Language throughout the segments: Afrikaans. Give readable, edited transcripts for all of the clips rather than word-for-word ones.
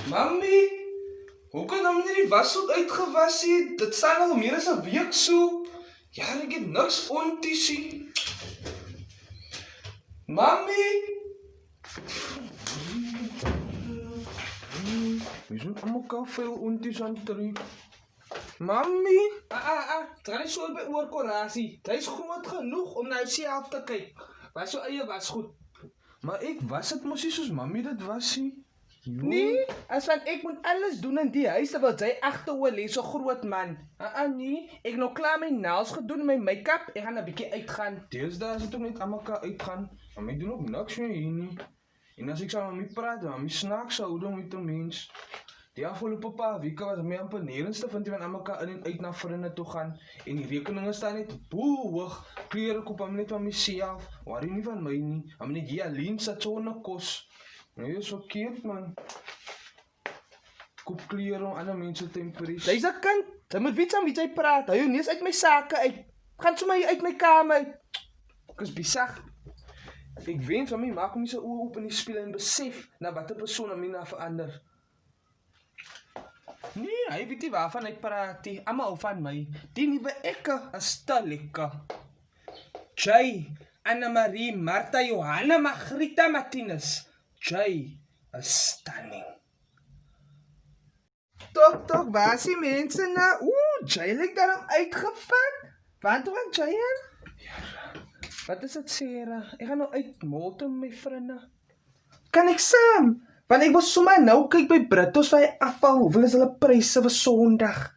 Mami, hoe kan dan nie die wasgoed uitgewas het? Dit staan al meer as 'n week so. Ja, ek het niks ontisie. Mami! Is nie almal veel onties aan trek. Mami! Draai nie so by oorkorasie. Jy is groot genoeg om na jouself te kyk. Was jou eie wasgoed. Maar ek was dit mos nie soos mami dit was nie. Nee, as van ek moet alles doen in die huis terwyl jy agteroor lê so groot man. Nee, ek nou klaar my nails gedoen, my make-up, ek gaan 'n bietjie uitgaan. Deesdae is dit ook net aan mekaar uitgaan. Mami doen ook niks meer hier nie. En as ek saam met mami praat, mami snaaks sou doen met 'n mens. Die afgelope paar weke was my amper nêrens te vind, want aan mekaar in en uit na vriende toe gaan. En die rekeninge staan net hoog. Klere koop hom net van myself. Worry nie van my nie. Hom net hier alleen sit sonder kos. Nee, is verkeerd man. Koop klere om ander mense te impress. Jy's 'n kind. Jy moet weet aan wie jy praat. Hou jou neus uit my sake uit. Gaan sommer uit my kamer uit. Ek is besig. Ek wens mami maak hom nie sy oë oop in die spieël en besef na watter persoon hom na verander. Nee, hy weet nie waarvan hy praat nie. Almal van my. Die nuwe ekke is te lekker. Jay, Anna-Marie, Martha, Johanna, Margarita, Martinez. Jay is stunning. Tok, waar is die mense nou? Jay lyk daarom uitgevat. Want Jay aan? Wat is dit, Sarah? Ek gaan nou uit mall toe met my vriende. Kan ek saam? Want ek wil sommer nou kyk by Britos waar hy afval. Hoeveel is hulle pryse vir Sondag?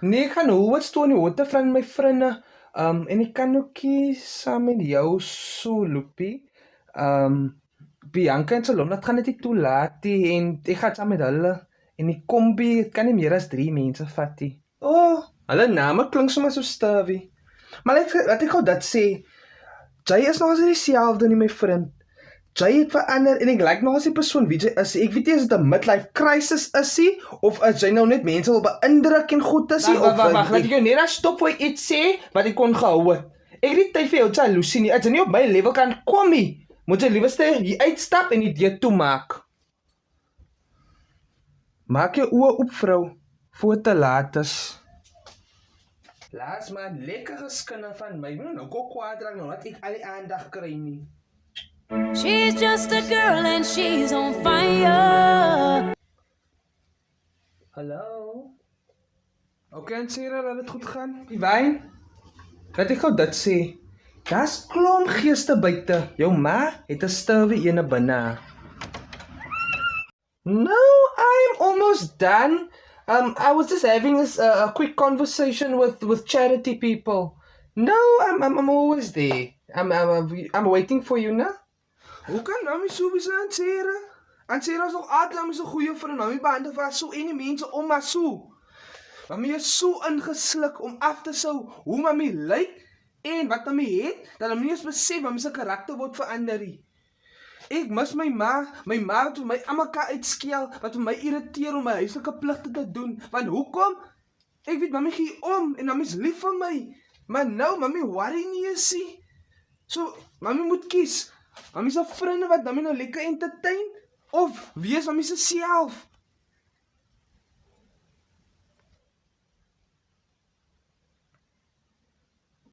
Nee, ek gaan Woolworths toe in die hotte van my vriende. En ek kan ook kies saam met jou so loopie. Bianca en Salon, dat gaan net nie toelaat nie. En ek gaan saam met hulle. En die kombi, het kan nie meer as 3 mense vat nie. Hulle name klink sommer so stawie. Maar laat ek gou dit sê. Jay is nog as dieselfde nie, my vriend. Jay het verander en ek lyk nog as die persoon wie jy is. Ek weet nie as dit 'n midlife crisis is nie, of as jy nou net mense wil beïndruk en goed is nie. Wag, laat ek jou net stop voor iets sê wat ek kon gehou het. Ek het nie tyd vir jou jaloesie nie. As jy nie op my level kan kom nie, moet jy liewerste hier uitstap en die deur toemaak. Maak jou oë oop, vrou, voor te laat is. Laat maar lekker geskinne van my. Nou kom kwaad raak, nou laat ek al die aandag kry nie. She's just a girl and she's on fire. Hallo? Okay, en Sarah, laat dit goed gaan. Die wyn? Laat ek gou dit sê. Daar's klomp geeste buite. Jou ma het 'n stewige ene binne. No, I'm almost done. I was just having a quick conversation with charity people. No, I'm always there. I'm waiting for you now. Hoe kan mami so wees aan Sarah? En Sarah is nog altyd mami so goeie vriend. Mami behandel vir haar so en die mense om haar so. Mami is so ingesluk om af te sou hoe mami lyk en wat mami het, dat mami nie eens besef mami se karakter word verander nie. Ek mis my ma wat vir my almekaar uitskel, wat vir my irriteer om my huislike pligte te doen. Want hoekom? Ek weet mami gee om en mami is lief vir my. Maar nou mami worry nie eens nie. So mami moet kies. Mami se vriende wat mami nou lekker entertain of wees mami se self.